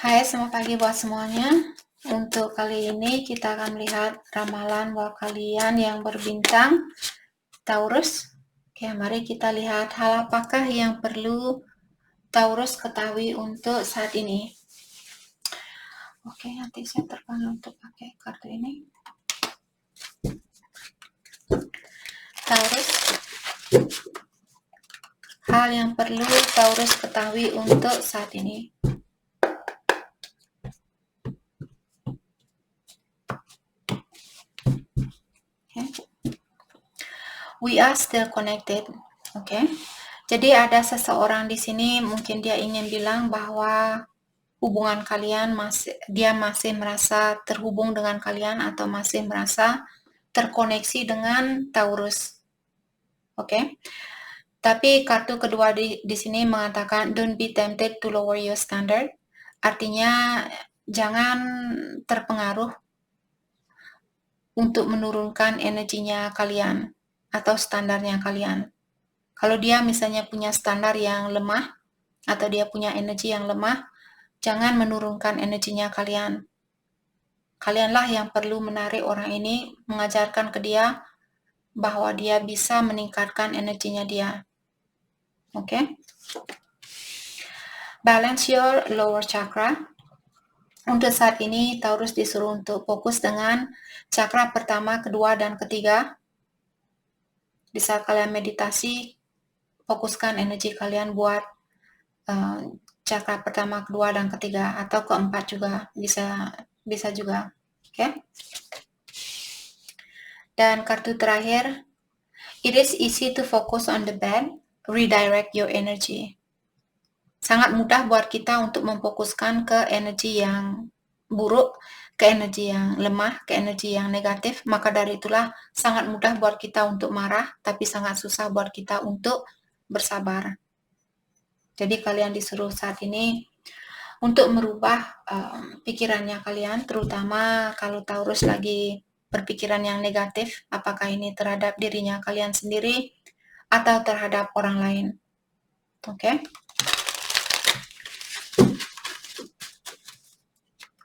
Hai, selamat pagi buat semuanya. Untuk kali ini kita akan melihat ramalan buat kalian yang berbintang Taurus. Oke, mari kita lihat hal apakah yang perlu Taurus ketahui untuk saat ini. Oke, nanti saya terpanggil untuk pakai kartu ini. Taurus. Hal yang perlu Taurus ketahui untuk saat ini. Okay. We are still connected. Oke. Jadi ada seseorang di sini mungkin dia ingin bilang bahwa hubungan kalian masih merasa terhubung dengan kalian atau masih merasa terkoneksi dengan Taurus. Oke. Tapi kartu kedua di sini mengatakan don't be tempted to lower your standard. Artinya jangan terpengaruh untuk menurunkan energinya kalian atau standarnya kalian. Kalau dia misalnya punya standar yang lemah atau dia punya energi yang lemah, jangan menurunkan energinya kalian. Kalianlah yang perlu menarik orang ini, mengajarkan ke dia bahwa dia bisa meningkatkan energinya dia. Oke? Balance your lower chakra. Untuk saat ini, Taurus disuruh untuk fokus dengan chakra pertama, kedua, dan ketiga. Di saat kalian meditasi, fokuskan energi kalian buat chakra pertama, kedua, dan ketiga, atau keempat juga bisa juga. Oke? Dan kartu terakhir, it is easy to focus on the bad, redirect your energy. Sangat mudah buat kita untuk memfokuskan ke energi yang buruk, ke energi yang lemah, ke energi yang negatif. Maka dari itulah sangat mudah buat kita untuk marah, tapi sangat susah buat kita untuk bersabar. Jadi kalian disuruh saat ini untuk merubah pikirannya kalian, terutama kalau Taurus lagi berpikiran yang negatif, apakah ini terhadap dirinya kalian sendiri atau terhadap orang lain. Oke?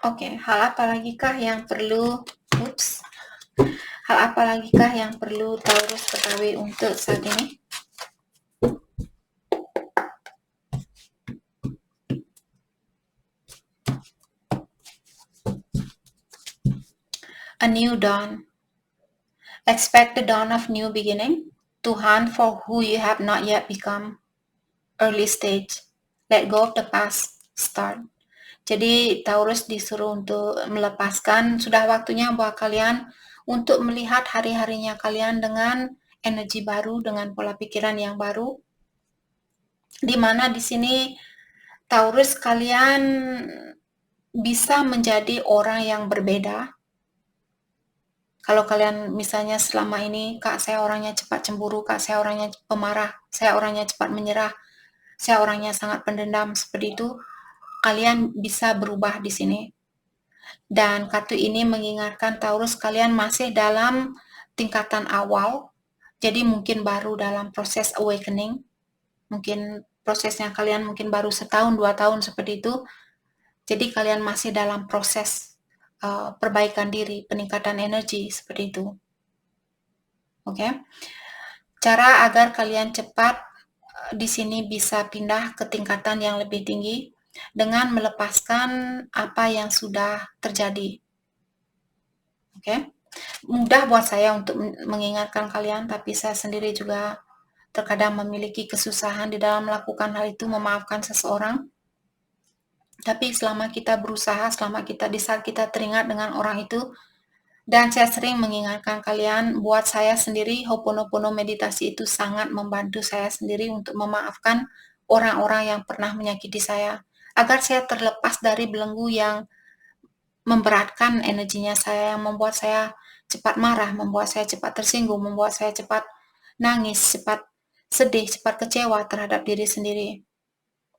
Oke, hal apa lagikah yang perlu Taurus ketahui untuk saat ini? A new dawn. Expect the dawn of new beginning to hunt for who you have not yet become. Early stage. Let go of the past. Start. Jadi Taurus disuruh untuk melepaskan, sudah waktunya buat kalian untuk melihat hari-harinya kalian dengan energi baru, dengan pola pikiran yang baru. Di mana di sini Taurus kalian bisa menjadi orang yang berbeda. Kalau kalian misalnya selama ini, Kak saya orangnya cepat cemburu, Kak saya orangnya pemarah, saya orangnya cepat menyerah, saya orangnya sangat pendendam, seperti itu, kalian bisa berubah di sini. Dan kartu ini mengingatkan Taurus kalian masih dalam tingkatan awal, jadi mungkin baru dalam proses awakening, mungkin prosesnya kalian mungkin baru setahun, 2 tahun seperti itu, jadi kalian masih dalam proses perbaikan diri, peningkatan energi, seperti itu. Oke? Cara agar kalian cepat di sini bisa pindah ke tingkatan yang lebih tinggi dengan melepaskan apa yang sudah terjadi. Oke? Mudah buat saya untuk mengingatkan kalian, tapi saya sendiri juga terkadang memiliki kesusahan di dalam melakukan hal itu, memaafkan seseorang. Tapi selama kita berusaha, di saat kita teringat dengan orang itu, dan saya sering mengingatkan kalian, buat saya sendiri, Ho'oponopono meditasi itu sangat membantu saya sendiri untuk memaafkan orang-orang yang pernah menyakiti saya, agar saya terlepas dari belenggu yang memberatkan energinya saya, yang membuat saya cepat marah, membuat saya cepat tersinggung, membuat saya cepat nangis, cepat sedih, cepat kecewa terhadap diri sendiri.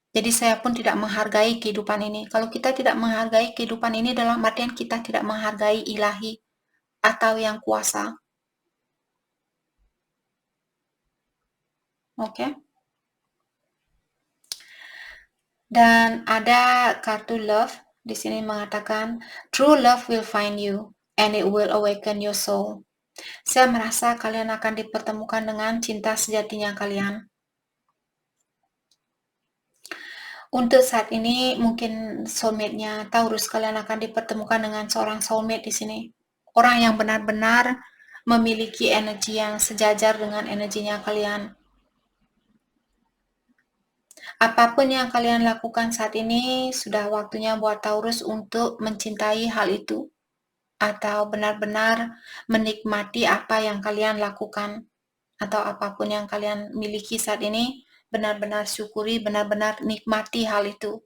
Jadi saya pun tidak menghargai kehidupan ini. Kalau kita tidak menghargai kehidupan ini, dalam artian kita tidak menghargai ilahi atau yang kuasa. Oke. Dan ada kartu love. Di sini mengatakan, true love will find you and it will awaken your soul. Saya merasa kalian akan dipertemukan dengan cinta sejatinya kalian. Untuk saat ini mungkin soulmate-nya Taurus, kalian akan dipertemukan dengan seorang soulmate di sini. Orang yang benar-benar memiliki energi yang sejajar dengan energinya kalian. Apapun yang kalian lakukan saat ini, sudah waktunya buat Taurus untuk mencintai hal itu. Atau benar-benar menikmati apa yang kalian lakukan. Atau apapun yang kalian miliki saat ini, benar-benar syukuri, benar-benar nikmati hal itu.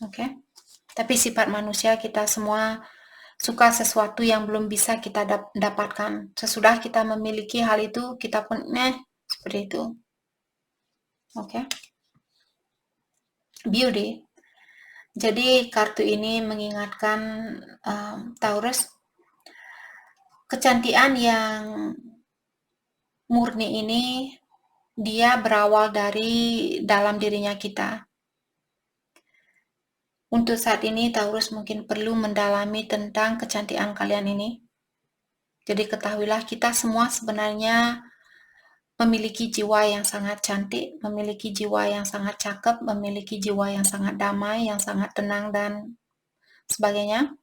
Oke? Tapi sifat manusia kita semua suka sesuatu yang belum bisa kita dapatkan. Sesudah kita memiliki hal itu, kita pun seperti itu. Oke? Beauty. Jadi kartu ini mengingatkan Taurus, kecantikan yang murni ini dia berawal dari dalam dirinya kita. Untuk saat ini Taurus mungkin perlu mendalami tentang kecantikan kalian ini. Jadi ketahuilah kita semua sebenarnya memiliki jiwa yang sangat cantik, memiliki jiwa yang sangat cakep, memiliki jiwa yang sangat damai, yang sangat tenang dan sebagainya.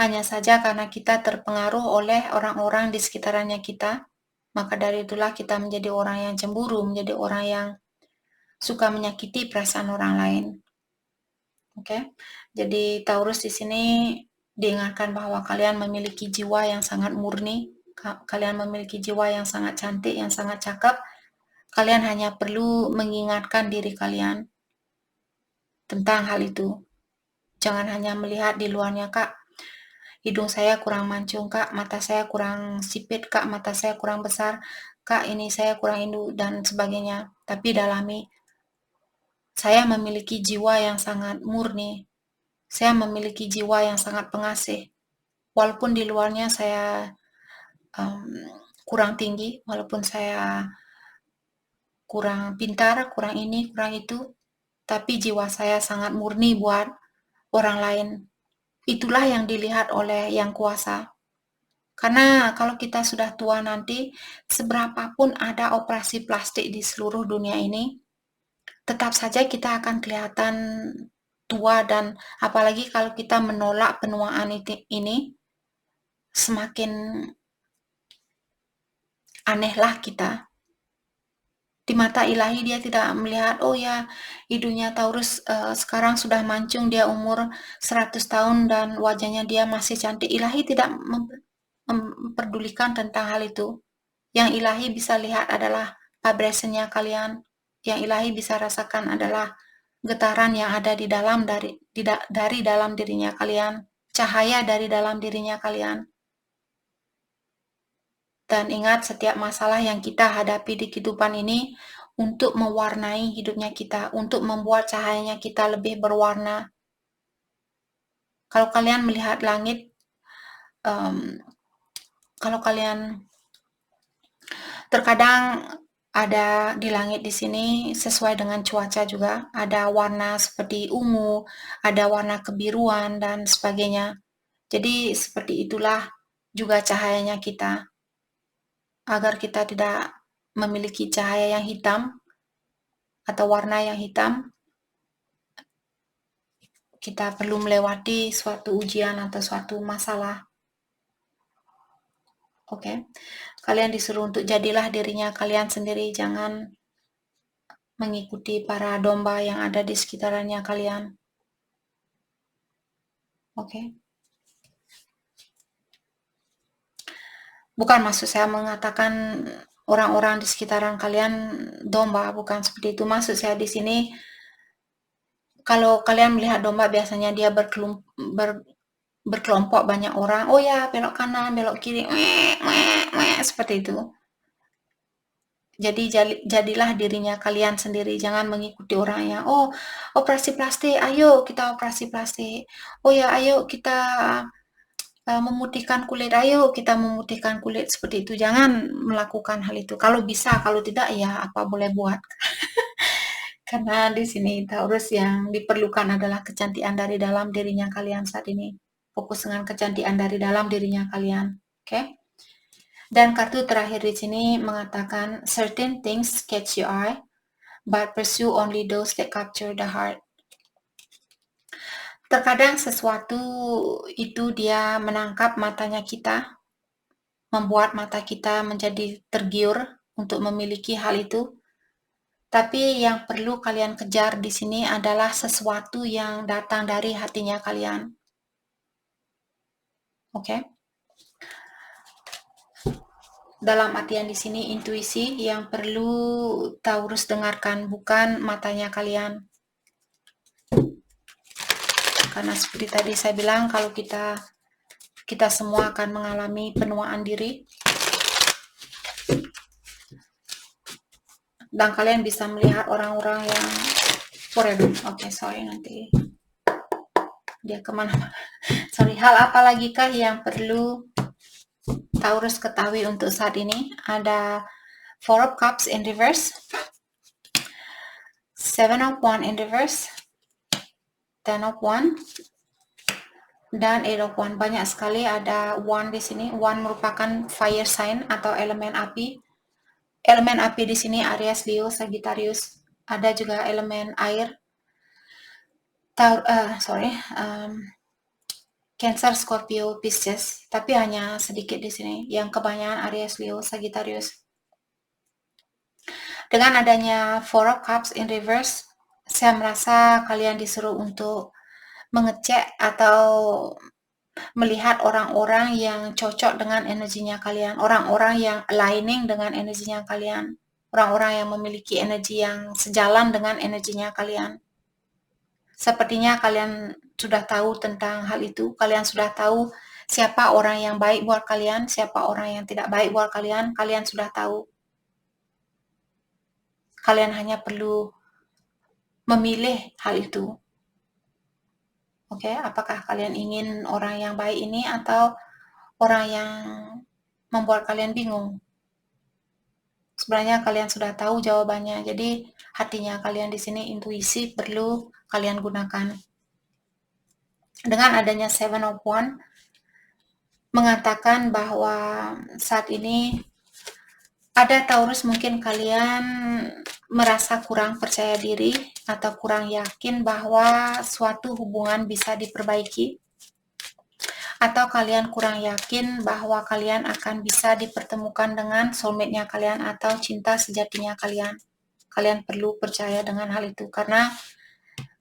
Hanya saja karena kita terpengaruh oleh orang-orang di sekitarannya kita, maka dari itulah kita menjadi orang yang cemburu, menjadi orang yang suka menyakiti perasaan orang lain. Oke? Jadi Taurus di sini diingatkan bahwa kalian memiliki jiwa yang sangat murni, kalian memiliki jiwa yang sangat cantik, yang sangat cakep. Kalian hanya perlu mengingatkan diri kalian tentang hal itu. Jangan hanya melihat di luarnya, Kak. Hidung saya kurang mancung, Kak. Mata saya kurang sipit, Kak. Mata saya kurang besar, Kak. Ini saya kurang indu, dan sebagainya. Tapi dalami, saya memiliki jiwa yang sangat murni. Saya memiliki jiwa yang sangat pengasih. Walaupun di luarnya saya kurang tinggi, walaupun saya kurang pintar, kurang ini, kurang itu, tapi jiwa saya sangat murni buat orang lain. Itulah yang dilihat oleh yang kuasa. Karena kalau kita sudah tua nanti, seberapapun ada operasi plastik di seluruh dunia ini, tetap saja kita akan kelihatan tua, dan apalagi kalau kita menolak penuaan ini, semakin anehlah kita. Di mata ilahi dia tidak melihat, oh ya, hidungnya Taurus sekarang sudah mancung, dia umur 100 tahun dan wajahnya dia masih cantik. Ilahi tidak memperdulikan tentang hal itu. Yang ilahi bisa lihat adalah vibrasinya kalian. Yang ilahi bisa rasakan adalah getaran yang ada di dalam dari dalam dirinya kalian, cahaya dari dalam dirinya kalian. Dan ingat, setiap masalah yang kita hadapi di kehidupan ini untuk mewarnai hidupnya kita, untuk membuat cahayanya kita lebih berwarna. Kalau kalian melihat langit, kalau kalian terkadang ada di langit di sini sesuai dengan cuaca juga, ada warna seperti ungu, ada warna kebiruan dan sebagainya. Jadi seperti itulah juga cahayanya kita. Agar kita tidak memiliki cahaya yang hitam atau warna yang hitam, kita perlu melewati suatu ujian atau suatu masalah. Oke? Kalian disuruh untuk jadilah dirinya kalian sendiri, jangan mengikuti para domba yang ada di sekitarannya kalian. Oke? Bukan maksud saya mengatakan orang-orang di sekitaran kalian domba, bukan seperti itu. Maksud saya di sini, kalau kalian melihat domba, biasanya dia berkelompok banyak orang. Oh ya, belok kanan, belok kiri, seperti itu. Jadi jadilah dirinya kalian sendiri, jangan mengikuti orang yang, oh operasi plastik, ayo kita operasi plastik. Oh ya, ayo kita memutihkan kulit, ayo kita memutihkan kulit, seperti itu. Jangan melakukan hal itu. Kalau bisa, kalau tidak ya apa boleh buat. Karena di sini Taurus yang diperlukan adalah kecantikan dari dalam dirinya kalian saat ini. Fokus dengan kecantikan dari dalam dirinya kalian. Oke? Dan kartu terakhir di sini mengatakan certain things catch your eye, but pursue only those that capture the heart. Terkadang sesuatu itu dia menangkap matanya kita, membuat mata kita menjadi tergiur untuk memiliki hal itu. Tapi yang perlu kalian kejar di sini adalah sesuatu yang datang dari hatinya kalian. Oke? Dalam artian di sini intuisi yang perlu Taurus dengarkan, bukan matanya kalian. Karena seperti tadi saya bilang, kalau kita semua akan mengalami penuaan diri. Dan kalian bisa melihat orang-orang yang forever. Oke, sorry, nanti dia kemana-mana. Sorry, hal apa lagi kah yang perlu Taurus ketahui untuk saat ini? Ada Four of Cups in reverse, Seven of Wands in reverse, Ten of Wands, dan Eight of Wands. Banyak sekali ada Wand di sini. Wand merupakan fire sign atau elemen api. Elemen api di sini Aries, Leo, Sagittarius. Ada juga elemen air. Cancer, Scorpio, Pisces. Tapi hanya sedikit di sini. Yang kebanyakan Aries, Leo, Sagittarius. Dengan adanya Four of Cups in reverse, saya merasa kalian disuruh untuk mengecek atau melihat orang-orang yang cocok dengan energinya kalian, orang-orang yang aligning dengan energinya kalian, orang-orang yang memiliki energi yang sejalan dengan energinya kalian. Sepertinya kalian sudah tahu tentang hal itu, kalian sudah tahu siapa orang yang baik buat kalian, siapa orang yang tidak baik buat kalian, kalian sudah tahu. Kalian hanya perlu memilih hal itu. Oke, apakah kalian ingin orang yang baik ini atau orang yang membuat kalian bingung? Sebenarnya kalian sudah tahu jawabannya. Jadi hatinya kalian di sini, intuisi perlu kalian gunakan. Dengan adanya Seven of Wands mengatakan bahwa saat ini ada Taurus, mungkin kalian merasa kurang percaya diri atau kurang yakin bahwa suatu hubungan bisa diperbaiki, atau kalian kurang yakin bahwa kalian akan bisa dipertemukan dengan soulmate-nya kalian atau cinta sejatinya kalian. Kalian perlu percaya dengan hal itu, karena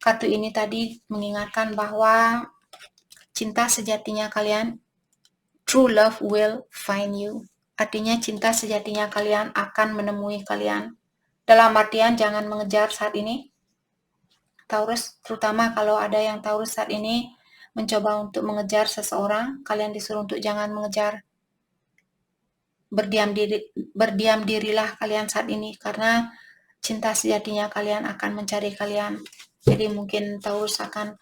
kartu ini tadi mengingatkan bahwa cinta sejatinya kalian, true love will find you. Artinya cinta sejatinya kalian akan menemui kalian. Dalam artian jangan mengejar saat ini, Taurus, terutama kalau ada yang Taurus saat ini mencoba untuk mengejar seseorang, kalian disuruh untuk jangan mengejar. Berdiam dirilah kalian saat ini, karena cinta sejatinya kalian akan mencari kalian. Jadi mungkin Taurus akan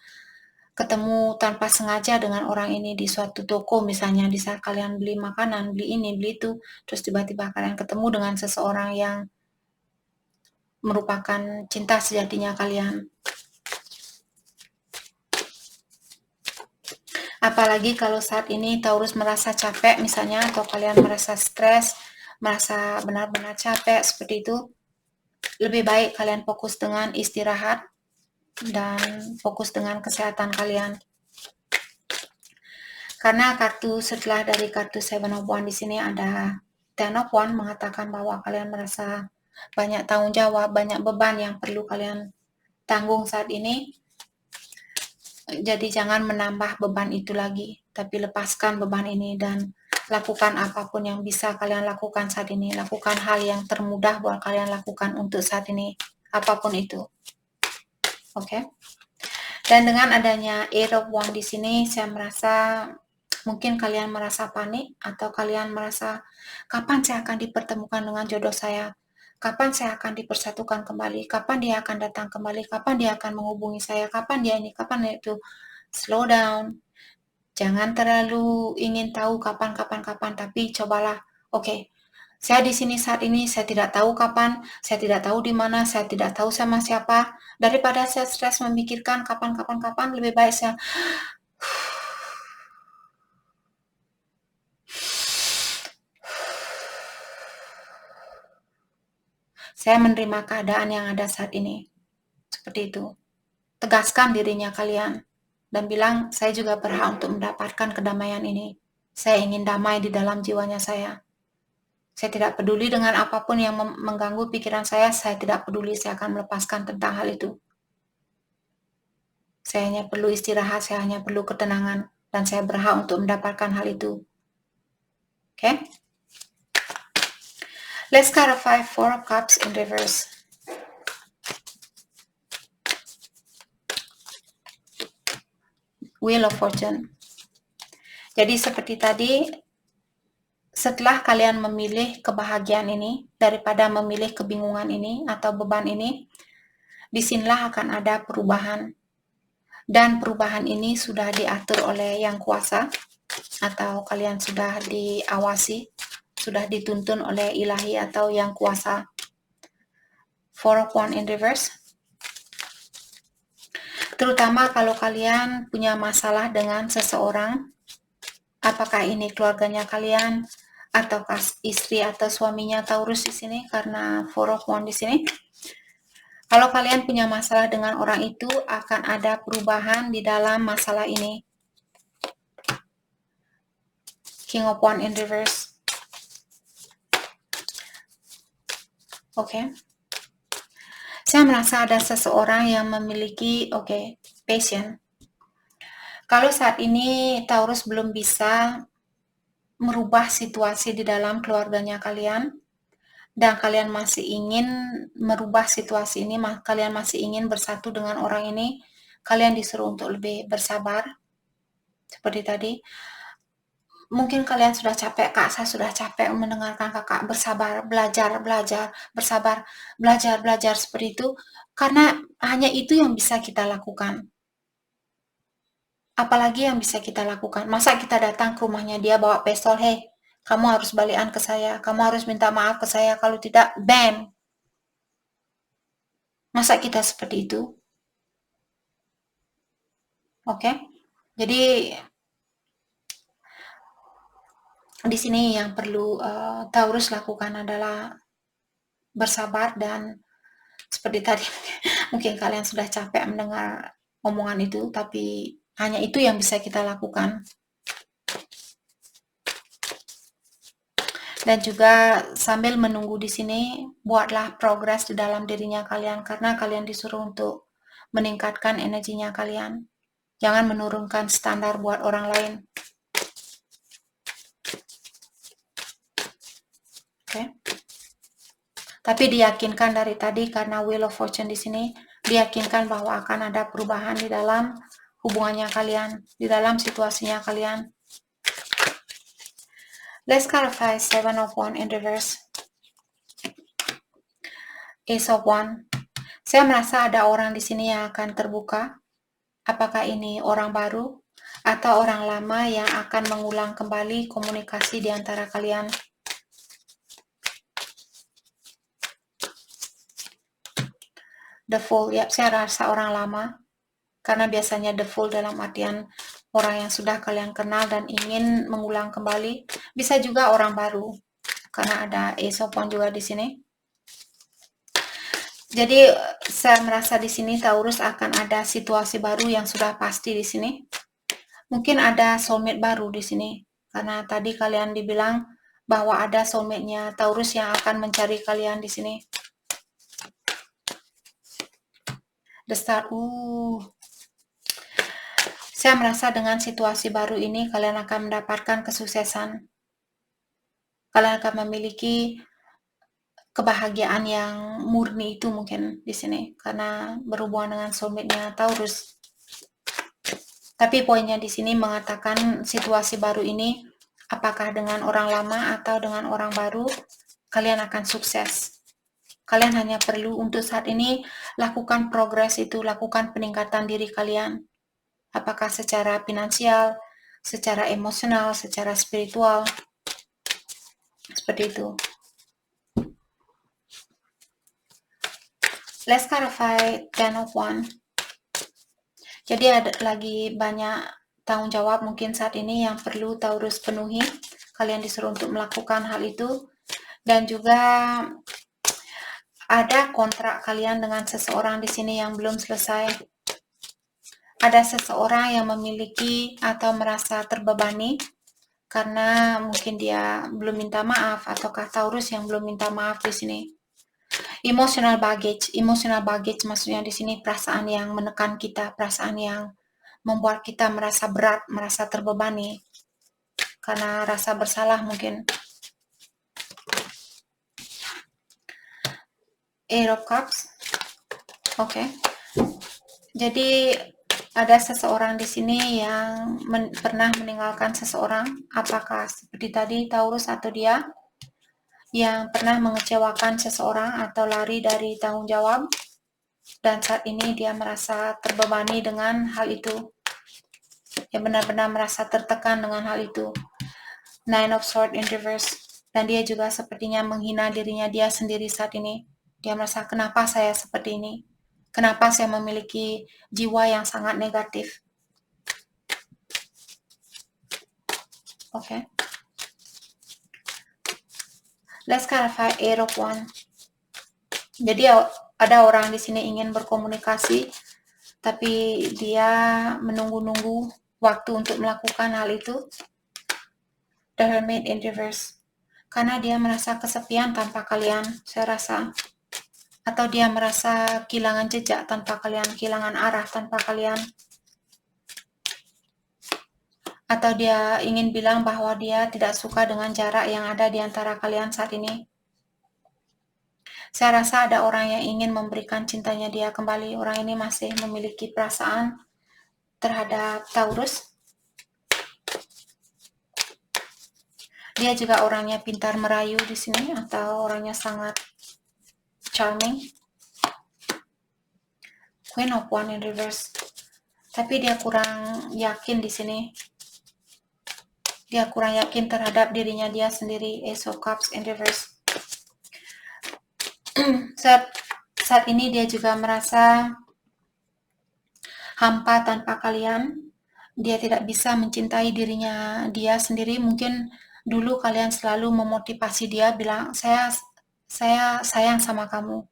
ketemu tanpa sengaja dengan orang ini di suatu toko misalnya, di saat kalian beli makanan, beli ini, beli itu, terus tiba-tiba kalian ketemu dengan seseorang yang merupakan cinta sejatinya kalian. Apalagi kalau saat ini Taurus merasa capek misalnya, atau kalian merasa stres, merasa benar-benar capek seperti itu, lebih baik kalian fokus dengan istirahat dan fokus dengan kesehatan kalian. Karena kartu setelah dari kartu Seven of Wands di sini ada Ten of Wands, mengatakan bahwa kalian merasa banyak tanggung jawab, banyak beban yang perlu kalian tanggung saat ini. Jadi jangan menambah beban itu lagi, tapi lepaskan beban ini dan lakukan apapun yang bisa kalian lakukan saat ini. Lakukan hal yang termudah buat kalian lakukan untuk saat ini, apapun itu. Oke? Dan dengan adanya Eight of Wands di sini, saya merasa mungkin kalian merasa panik, atau kalian merasa kapan saya akan dipertemukan dengan jodoh saya, kapan saya akan dipersatukan kembali, kapan dia akan datang kembali, kapan dia akan menghubungi saya, kapan dia ini, kapan itu. Slow down, jangan terlalu ingin tahu kapan, tapi cobalah, oke, Saya di sini saat ini, saya tidak tahu kapan, saya tidak tahu di mana, saya tidak tahu sama siapa. Daripada saya stres memikirkan kapan, lebih baik saya menerima keadaan yang ada saat ini. Seperti itu. Tegaskan dirinya kalian dan bilang, saya juga berhak untuk mendapatkan kedamaian ini. Saya ingin damai di dalam jiwanya saya. Saya tidak peduli dengan apapun yang mengganggu pikiran saya tidak peduli, saya akan melepaskan tentang hal itu. Saya hanya perlu istirahat, saya hanya perlu ketenangan, dan saya berhak untuk mendapatkan hal itu. Okay? Let's clarify Four of Cups in reverse. Wheel of Fortune. Jadi seperti tadi, setelah kalian memilih kebahagiaan ini, daripada memilih kebingungan ini atau beban ini, disinilah akan ada perubahan. Dan perubahan ini sudah diatur oleh Yang Kuasa, atau kalian sudah diawasi, sudah dituntun oleh Ilahi atau Yang Kuasa. Four of Wands in reverse. Terutama kalau kalian punya masalah dengan seseorang, apakah ini keluarganya kalian, ataukah istri atau suaminya Taurus di sini, karena Four of Wands di sini. Kalau kalian punya masalah dengan orang itu, akan ada perubahan di dalam masalah ini. King of Wands in reverse. Oke. Saya merasa ada seseorang yang memiliki, passion. Kalau saat ini Taurus belum bisa merubah situasi di dalam keluarganya kalian, dan kalian masih ingin merubah situasi ini, kalian masih ingin bersatu dengan orang ini, kalian disuruh untuk lebih bersabar. Seperti tadi, mungkin kalian sudah capek, Kak, saya sudah capek mendengarkan kakak bersabar, belajar, bersabar, belajar, seperti itu, karena hanya itu yang bisa kita lakukan. Apalagi yang bisa kita lakukan? Masa kita datang ke rumahnya dia bawa pistol, hey, kamu harus balikan ke saya, kamu harus minta maaf ke saya, kalau tidak, bam. Masa kita seperti itu? Oke? Jadi, di sini yang perlu Taurus lakukan adalah bersabar, dan seperti tadi, mungkin kalian sudah capek mendengar omongan itu, tapi hanya itu yang bisa kita lakukan. Dan juga sambil menunggu di sini, buatlah progres di dalam dirinya kalian, karena kalian disuruh untuk meningkatkan energinya kalian. Jangan menurunkan standar buat orang lain. Oke. Tapi diyakinkan dari tadi, karena Wheel of Fortune di sini, diyakinkan bahwa akan ada perubahan di dalam hubungannya kalian, di dalam situasinya kalian. Let's clarify Seven of Wands in reverse. Ace of Wands. Saya merasa ada orang di sini yang akan terbuka. Apakah ini orang baru atau orang lama yang akan mengulang kembali komunikasi di antara kalian? The Fool, ya, saya rasa orang lama, karena biasanya the Fool dalam artian orang yang sudah kalian kenal dan ingin mengulang kembali. Bisa juga orang baru, karena ada Ace of Wands juga di sini. Jadi saya merasa di sini Taurus akan ada situasi baru yang sudah pasti di sini. Mungkin ada soulmate baru di sini, karena tadi kalian dibilang bahwa ada soulmate-nya Taurus yang akan mencari kalian di sini. The Star. Saya merasa dengan situasi baru ini kalian akan mendapatkan kesuksesan. Kalian akan memiliki kebahagiaan yang murni itu mungkin di sini, karena berhubungan dengan soulmate-nya Taurus. Tapi poinnya di sini mengatakan situasi baru ini, apakah dengan orang lama atau dengan orang baru, kalian akan sukses. Kalian hanya perlu untuk saat ini lakukan progres itu, lakukan peningkatan diri kalian. Apakah secara finansial, secara emosional, secara spiritual, seperti itu. Let's clarify Ten of Wands. Jadi ada lagi banyak tanggung jawab mungkin saat ini yang perlu Taurus penuhi. Kalian disuruh untuk melakukan hal itu. Dan juga ada kontrak kalian dengan seseorang di sini yang belum selesai. Ada seseorang yang memiliki atau merasa terbebani karena mungkin dia belum minta maaf, ataukah Taurus yang belum minta maaf di sini. Emotional baggage maksudnya di sini perasaan yang menekan kita, perasaan yang membuat kita merasa berat, merasa terbebani karena rasa bersalah mungkin. Eight of Cups. Oke. Jadi ada seseorang di sini yang pernah meninggalkan seseorang, apakah seperti tadi Taurus atau dia yang pernah mengecewakan seseorang atau lari dari tanggung jawab, dan saat ini dia merasa terbebani dengan hal itu. Dia benar-benar merasa tertekan dengan hal itu. Nine of Swords in reverse. Dan dia juga sepertinya menghina dirinya dia sendiri saat ini. Dia merasa, kenapa saya seperti ini? Kenapa saya memiliki jiwa yang sangat negatif? Oke. Let's clarify Eight of Wands. Jadi ada orang di sini ingin berkomunikasi, tapi dia menunggu-nunggu waktu untuk melakukan hal itu. The Hermit in reverse. Karena dia merasa kesepian tanpa kalian, saya rasa. Atau dia merasa kehilangan jejak tanpa kalian, kehilangan arah tanpa kalian. Atau dia ingin bilang bahwa dia tidak suka dengan jarak yang ada di antara kalian saat ini. Saya rasa ada orang yang ingin memberikan cintanya dia kembali. Orang ini masih memiliki perasaan terhadap Taurus. Dia juga orangnya pintar merayu di sini, atau orangnya sangat charming. Queen of Wands in reverse. Tapi dia kurang yakin di sini. Dia kurang yakin terhadap dirinya dia sendiri. Ace of Cups in reverse. Saat ini dia juga merasa hampa tanpa kalian. Dia tidak bisa mencintai dirinya dia sendiri. Mungkin dulu kalian selalu memotivasi dia, bilang, saya sayang sama kamu.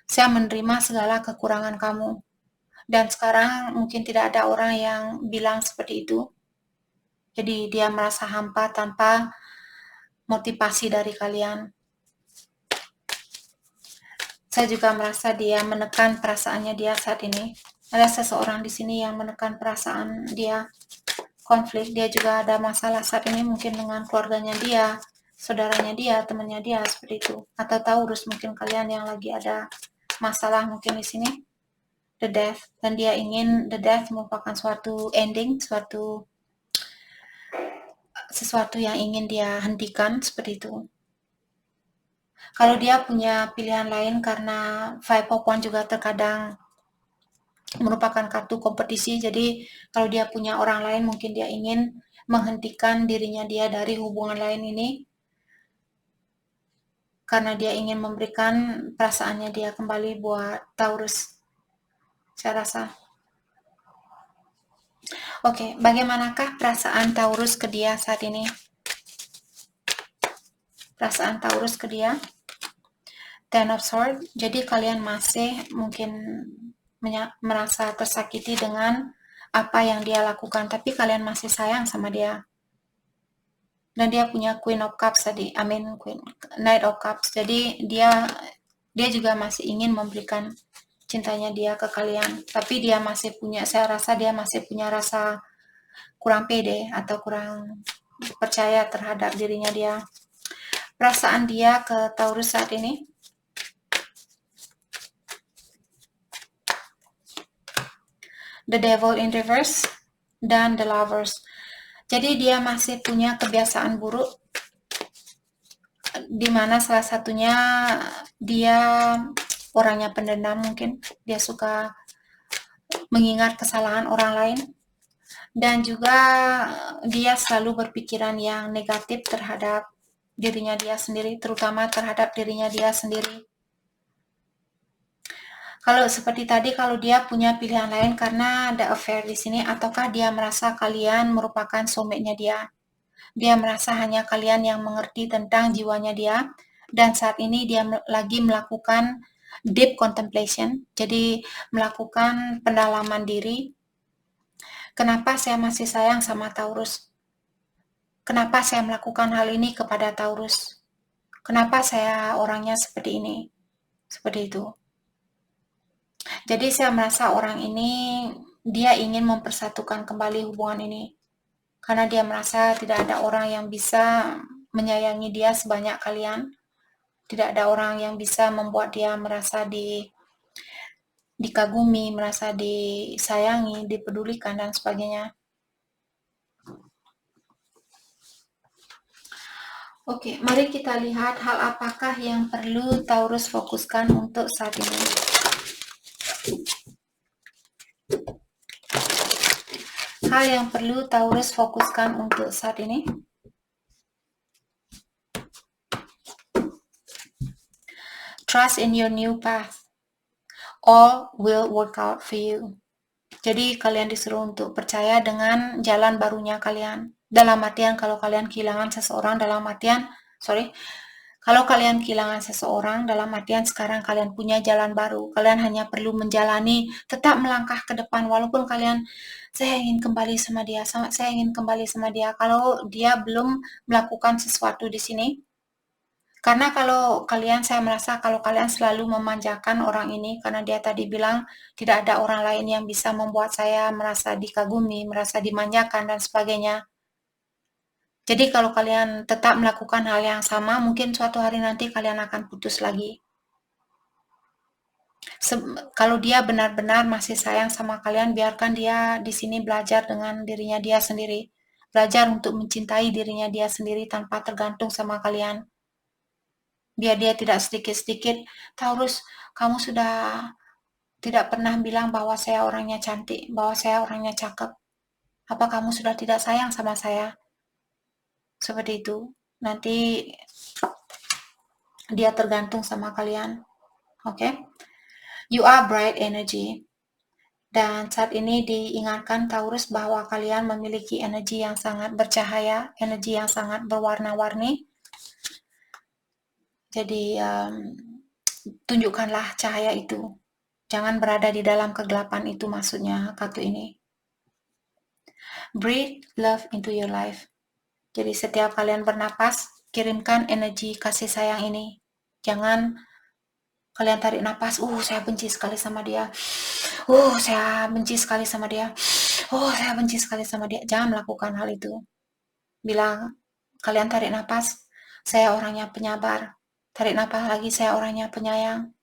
Saya menerima segala kekurangan kamu. Dan sekarang mungkin tidak ada orang yang bilang seperti itu. Jadi dia merasa hampa tanpa motivasi dari kalian. Saya juga merasa dia menekan perasaannya dia saat ini. Ada seseorang di sini yang menekan perasaan dia. Konflik, dia juga ada masalah saat ini mungkin dengan keluarganya dia, saudaranya dia, temannya dia, seperti itu. Atau Taurus, mungkin kalian yang lagi ada masalah mungkin di sini. The Death, dan dia ingin The Death merupakan suatu ending, sesuatu yang ingin dia hentikan, seperti itu. Kalau dia punya pilihan lain, karena Five of Wands juga terkadang merupakan kartu kompetisi, jadi kalau dia punya orang lain, mungkin dia ingin menghentikan dirinya dia dari hubungan lain ini, karena dia ingin memberikan perasaannya dia kembali buat Taurus, saya rasa. Oke, bagaimanakah perasaan Taurus ke dia saat ini? Perasaan Taurus ke dia. Ten of Swords. Jadi kalian masih mungkin merasa tersakiti dengan apa yang dia lakukan, tapi kalian masih sayang sama dia. Dan dia punya Queen of Cups tadi, Knight of Cups. Jadi dia juga masih ingin memberikan cintanya dia ke kalian, tapi dia masih punya, saya rasa dia masih punya rasa kurang pede atau kurang percaya terhadap dirinya dia. Perasaan dia ke Taurus saat ini. The Devil in reverse dan The Lovers. Jadi dia masih punya kebiasaan buruk, di mana salah satunya dia orangnya pendendam, mungkin dia suka mengingat kesalahan orang lain, dan juga dia selalu berpikiran yang negatif terhadap dirinya dia sendiri, terutama terhadap dirinya dia sendiri. Kalau seperti tadi, kalau dia punya pilihan lain karena ada affair di sini, ataukah dia merasa kalian merupakan soulmate-nya dia. Dia merasa hanya kalian yang mengerti tentang jiwanya dia, dan saat ini dia lagi melakukan deep contemplation, jadi melakukan pendalaman diri. Kenapa saya masih sayang sama Taurus? Kenapa saya melakukan hal ini kepada Taurus? Kenapa saya orangnya seperti ini? Seperti itu. Jadi saya merasa orang ini, dia ingin mempersatukan kembali hubungan ini. Karena dia merasa tidak ada orang yang bisa menyayangi dia sebanyak kalian. Tidak ada orang yang bisa membuat dia merasa dikagumi, merasa disayangi, dipedulikan, dan sebagainya. Oke, mari kita lihat hal apakah yang perlu Taurus fokuskan untuk saat ini. Hal yang perlu Taurus fokuskan untuk saat ini. Trust in your new path. All will work out for you. Jadi kalian disuruh untuk percaya dengan jalan barunya kalian. Dalam artian kalau kalian kehilangan seseorang, kalau kalian kehilangan seseorang, dalam artian sekarang kalian punya jalan baru. Kalian hanya perlu menjalani, tetap melangkah ke depan walaupun kalian, saya ingin kembali sama dia, saya ingin kembali sama dia. Kalau dia belum melakukan sesuatu di sini, karena kalau kalian, saya merasa kalau kalian selalu memanjakan orang ini, karena dia tadi bilang tidak ada orang lain yang bisa membuat saya merasa dikagumi, merasa dimanjakan, dan sebagainya. Jadi kalau kalian tetap melakukan hal yang sama, mungkin suatu hari nanti kalian akan putus lagi. Kalau dia benar-benar masih sayang sama kalian, biarkan dia di sini belajar dengan dirinya dia sendiri. Belajar untuk mencintai dirinya dia sendiri tanpa tergantung sama kalian. Biar dia tidak sedikit-sedikit, Taurus, kamu sudah tidak pernah bilang bahwa saya orangnya cantik, bahwa saya orangnya cakep. Apa kamu sudah tidak sayang sama saya? Seperti itu. Nanti dia tergantung sama kalian. Oke? You are bright energy. Dan saat ini diingatkan Taurus bahwa kalian memiliki energi yang sangat bercahaya, energi yang sangat berwarna-warni. Jadi tunjukkanlah cahaya itu. Jangan berada di dalam kegelapan, itu maksudnya kartu ini. Breathe love into your life. Jadi setiap kalian bernapas, kirimkan energi kasih sayang ini. Jangan kalian tarik napas, saya benci sekali sama dia. Saya benci sekali sama dia. Saya benci sekali sama dia. Jangan melakukan hal itu. Bilang, kalian tarik napas, saya orangnya penyabar. Tarik napas lagi, saya orangnya penyayang.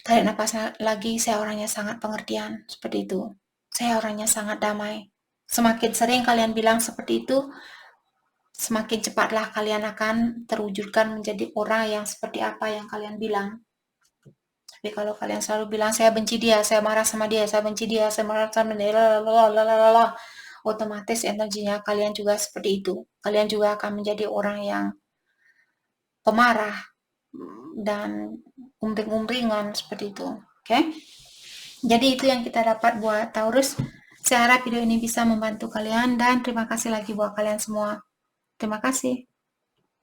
Tarik napas lagi, saya orangnya sangat pengertian. Seperti itu. Saya orangnya sangat damai. Semakin sering kalian bilang seperti itu, semakin cepatlah kalian akan terwujudkan menjadi orang yang seperti apa yang kalian bilang. Tapi kalau kalian selalu bilang, saya benci dia, saya marah sama dia, saya benci dia, saya marah sama dia, otomatis energinya kalian juga seperti itu. Kalian juga akan menjadi orang yang pemarah dan umbring-umbringan seperti itu. Oke? Jadi itu yang kita dapat buat Taurus. Saya harap video ini bisa membantu kalian, dan terima kasih lagi buat kalian semua. Terima kasih.